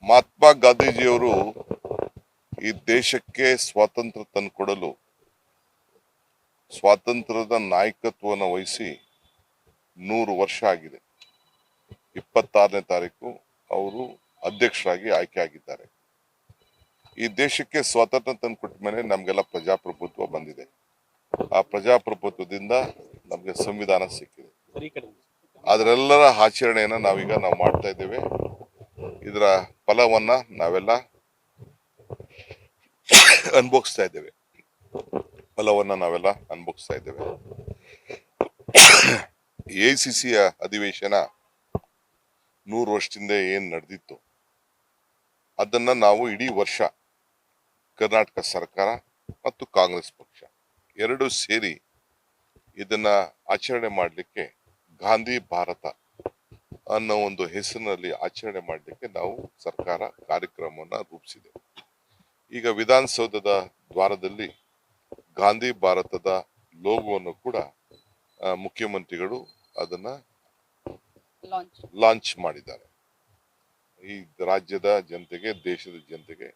ಮಹಾತ್ಮ ಗಾಂಧೀಜಿಯವರು ಈ ದೇಶಕ್ಕೆ ಸ್ವಾತಂತ್ರ್ಯ ತಂದುಕೊಡಲು ಸ್ವಾತಂತ್ರ್ಯದ ನಾಯಕತ್ವವನ್ನು ವಹಿಸಿ 100 ವರ್ಷ ಆಗಿದೆ. 26ನೇ ತಾರೀಕು ಅವರು ಅಧ್ಯಕ್ಷರಾಗಿ ಆಯ್ಕೆ ಆಗಿದ್ದಾರೆ. ಈ ದೇಶಕ್ಕೆ ಸ್ವಾತಂತ್ರ್ಯ ತಂದುಕೊಟ್ಟ ಮೇಲೆ ನಮಗೆಲ್ಲ ಪ್ರಜಾಪ್ರಭುತ್ವ ಬಂದಿದೆ. ಆ ಪ್ರಜಾಪ್ರಭುತ್ವದಿಂದ ನಮಗೆ ಸಂವಿಧಾನ ಸಿಕ್ಕಿದೆ. ಅದರೆಲ್ಲರ ಆಚರಣೆಯನ್ನ ನಾವು ಮಾಡ್ತಾ ಇದ್ದೇವೆ. ಇದರ ಫಲವನ್ನ ನಾವೆಲ್ಲ ಅನುಭವಿಸ್ತಾ ಇದ್ದೇವೆ. ಎಐಸಿಸಿಯ ಅಧಿವೇಶನ 100 ವರ್ಷದಿಂದ ಏನ್ ನಡೆದಿತ್ತು ಅದನ್ನ ನಾವು ಇಡೀ ವರ್ಷ ಕರ್ನಾಟಕ ಸರ್ಕಾರ ಮತ್ತು ಕಾಂಗ್ರೆಸ್ ಪಕ್ಷ ಎರಡು ಸೇರಿ ಇದನ್ನ ಆಚರಣೆ ಮಾಡಲಿಕ್ಕೆ ಗಾಂಧಿ ಭಾರತ ಅನ್ನೋ ಒಂದು ಹೆಸರಿನಲ್ಲಿ ಆಚರಣೆ ಮಾಡಲಿಕ್ಕೆ ನಾವು ಸರ್ಕಾರ ಕಾರ್ಯಕ್ರಮವನ್ನ ರೂಪಿಸಿದೆ. ಈಗ ವಿಧಾನಸೌಧದ ದ್ವಾರದಲ್ಲಿ ಗಾಂಧಿ ಭಾರತದ ಲೋಗೋವನ್ನು ಕೂಡ ಮುಖ್ಯಮಂತ್ರಿಗಳು ಅದನ್ನ ಲಾಂಚ್ ಮಾಡಿದ್ದಾರೆ. ಈ ರಾಜ್ಯದ ಜನತೆಗೆ, ದೇಶದ ಜನತೆಗೆ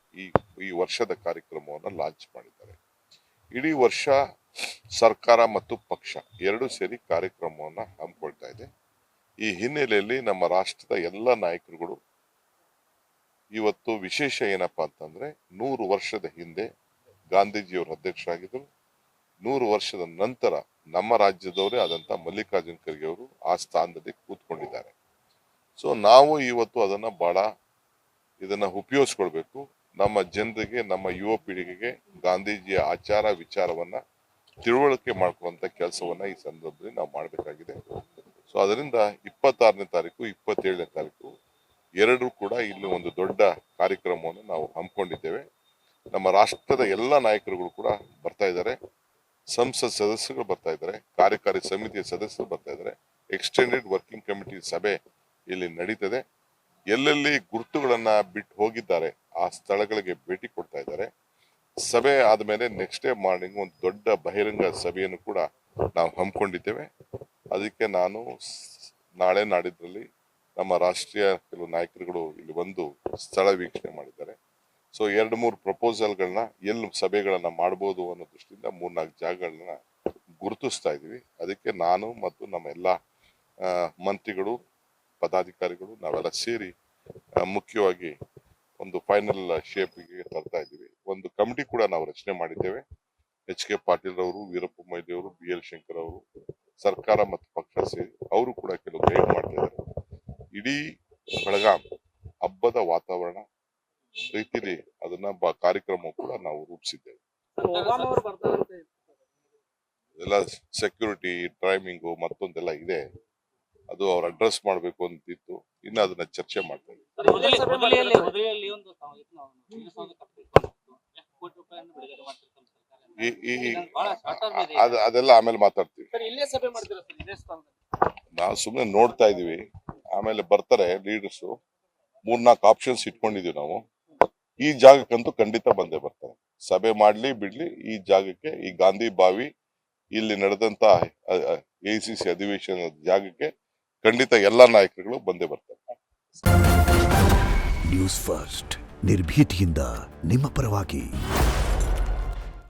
ಈ ವರ್ಷದ ಕಾರ್ಯಕ್ರಮವನ್ನು ಲಾಂಚ್ ಮಾಡಿದ್ದಾರೆ. ಇಡೀ ವರ್ಷ ಸರ್ಕಾರ ಮತ್ತು ಪಕ್ಷ ಎರಡು ಸೇರಿ ಕಾರ್ಯಕ್ರಮವನ್ನು ಹಮ್ಮಿಕೊಳ್ತಾ ಇದೆ. ಈ ಹಿನ್ನೆಲೆಯಲ್ಲಿ ನಮ್ಮ ರಾಷ್ಟ್ರದ ಎಲ್ಲ ನಾಯಕರುಗಳು ಇವತ್ತು ವಿಶೇಷ ಏನಪ್ಪಾ ಅಂತಂದ್ರೆ 100 ವರ್ಷದ ಹಿಂದೆ ಗಾಂಧೀಜಿಯವರು ಅಧ್ಯಕ್ಷರಾಗಿದ್ದರು. 100 ವರ್ಷದ ನಂತರ ನಮ್ಮ ರಾಜ್ಯದವರೇ ಆದಂತ ಮಲ್ಲಿಕಾರ್ಜುನ್ ಖರ್ಗೆ ಅವರು ಆ ಸ್ಥಾನದಲ್ಲಿ ಕೂತ್ಕೊಂಡಿದ್ದಾರೆ. ಸೊ ನಾವು ಇವತ್ತು ಇದನ್ನ ಉಪಯೋಗಿಸ್ಕೊಳ್ಬೇಕು. ನಮ್ಮ ಜನರಿಗೆ, ನಮ್ಮ ಯುವ ಪೀಳಿಗೆಗೆ ಗಾಂಧೀಜಿಯ ಆಚಾರ ವಿಚಾರವನ್ನ ತಿಳುವಳಿಕೆ ಮಾಡ್ಕೊಳ್ಳುವಂತ ಕೆಲಸವನ್ನ ಈ ಸಂದರ್ಭದಲ್ಲಿ ನಾವು ಮಾಡಬೇಕಾಗಿದೆ. ಸೊ ಅದರಿಂದ 26ನೇ ತಾರೀಕು 27ನೇ ತಾರೀಕು ಎರಡೂ ಕೂಡ ಇಲ್ಲಿ ಒಂದು ದೊಡ್ಡ ಕಾರ್ಯಕ್ರಮವನ್ನು ನಾವು ಹಮ್ಮಿಕೊಂಡಿದ್ದೇವೆ. ನಮ್ಮ ರಾಷ್ಟ್ರದ ಎಲ್ಲ ನಾಯಕರುಗಳು ಕೂಡ ಬರ್ತಾ ಇದ್ದಾರೆ, ಸಂಸತ್ ಸದಸ್ಯರು ಬರ್ತಾ ಇದ್ದಾರೆ, ಕಾರ್ಯಕಾರಿ ಸಮಿತಿಯ ಸದಸ್ಯರು ಬರ್ತಾ ಇದ್ದಾರೆ, ಎಕ್ಸ್ಟೆಂಡೆಡ್ ವರ್ಕಿಂಗ್ ಕಮಿಟಿ ಸಭೆ ಇಲ್ಲಿ ನಡೀತದೆ. ಎಲ್ಲೆಲ್ಲಿ ಗುರುತುಗಳನ್ನ ಬಿಟ್ಟು ಹೋಗಿದ್ದಾರೆ ಆ ಸ್ಥಳಗಳಿಗೆ ಭೇಟಿ ಕೊಡ್ತಾ ಇದ್ದಾರೆ. ಸಭೆ ಆದ್ಮೇಲೆ ನೆಕ್ಸ್ಟ್ ಡೇ ಮಾರ್ನಿಂಗ್ ಒಂದು ದೊಡ್ಡ ಬಹಿರಂಗ ಸಭೆಯನ್ನು ಕೂಡ ನಾವು ಹಮ್ಮಿಕೊಂಡಿದ್ದೇವೆ. ಅದಕ್ಕೆ ನಾನು ನಾಳೆ ನಾಡಿದ್ರಲ್ಲಿ ನಮ್ಮ ರಾಷ್ಟ್ರೀಯ ಕೆಲವು ನಾಯಕರುಗಳು ಇಲ್ಲಿ ಬಂದು ಸ್ಥಳ ವೀಕ್ಷಣೆ ಮಾಡಿದ್ದಾರೆ. ಸೊ 2-3 ಪ್ರಪೋಸಲ್ಗಳನ್ನ ಎಲ್ಲಿ ಸಭೆಗಳನ್ನ ಮಾಡಬಹುದು ಅನ್ನೋ ದೃಷ್ಟಿಯಿಂದ 3-4 ಜಾಗಗಳನ್ನ ಗುರುತಿಸ್ತಾ ಇದೀವಿ. ಅದಕ್ಕೆ ನಾನು ಮತ್ತು ನಮ್ಮ ಎಲ್ಲ ಮಂತ್ರಿಗಳು, ಪದಾಧಿಕಾರಿಗಳು ನಾವೆಲ್ಲ ಸೇರಿ ಮುಖ್ಯವಾಗಿ ಒಂದು ಫೈನಲ್ ಶೇಪ್ಗೆ ತರ್ತಾ ಇದ್ದೀವಿ. ಒಂದು ಕಮಿಟಿ ಕೂಡ ನಾವು ರಚನೆ ಮಾಡಿದ್ದೇವೆ. HK ಪಾಟೀಲ್ ಅವರು, ವೀರಪ್ಪ ಮೊಯ್ಲಿ ಅವರು, BL ಶಂಕರ್ ಅವರು, ಸರ್ಕಾರ ಮತ್ತು ಪಕ್ಷ ಸೇರಿ ಅವರು ಕೂಡ ಕೆಲವು ಗೈಡ್ ಮಾಡ್ತಾ ಇದ್ದಾರೆ. ಇಡೀ ಬೆಳಗಾಂ ಹಬ್ಬದ ವಾತಾವರಣ ರೀತಿಯಲ್ಲಿ ಅದನ್ನ ಕಾರ್ಯಕ್ರಮ ಕೂಡ ನಾವು ರೂಪಿಸಿದ್ದೇವೆ. ಎಲ್ಲ ಸೆಕ್ಯೂರಿಟಿ, ಟೈಮಿಂಗು ಮತ್ತೊಂದೆಲ್ಲ ಇದೆ. ಅದು ಅವ್ರು ಅಡ್ರೆಸ್ ಮಾಡಬೇಕು ಅಂತಿತ್ತು. ಇನ್ನು ಅದನ್ನ ಚರ್ಚೆ ಮಾಡ್ತಾ ಇದ್ದೀವಿ. ಅದೆಲ್ಲ ಆಮೇಲೆ ಮಾತಾಡ್ತೀವಿ. ನಾವು ಸುಮ್ಮನೆ ನೋಡ್ತಾ ಇದೀವಿ. ಆಮೇಲೆ ಬರ್ತಾರೆ ಲೀಡರ್ಸ್. 3-4 ಆಪ್ಷನ್ಸ್ ಇಟ್ಕೊಂಡಿದೀವಿ ನಾವು. ಈ ಜಾಗಕ್ಕಂತೂ ಖಂಡಿತ ಬಂದೇ ಬರ್ತಾರೆ. ಸಭೆ ಮಾಡ್ಲಿ ಬಿಡ್ಲಿ, ಈ ಜಾಗಕ್ಕೆ, ಈ ಗಾಂಧಿ ಬಾವಿ ಇಲ್ಲಿ ನಡೆದಂತ AICC ಅಧಿವೇಶನದ ಜಾಗಕ್ಕೆ ಖಂಡಿತ ಎಲ್ಲಾ ನಾಯಕರುಗಳು ಬಂದೇ ಬರ್ತಾರೆ. ನ್ಯೂಸ್ ಫಸ್ಟ್, ನಿರ್ಭೀತಿಯಿಂದ ನಿಮ್ಮ ಪರವಾಗಿ.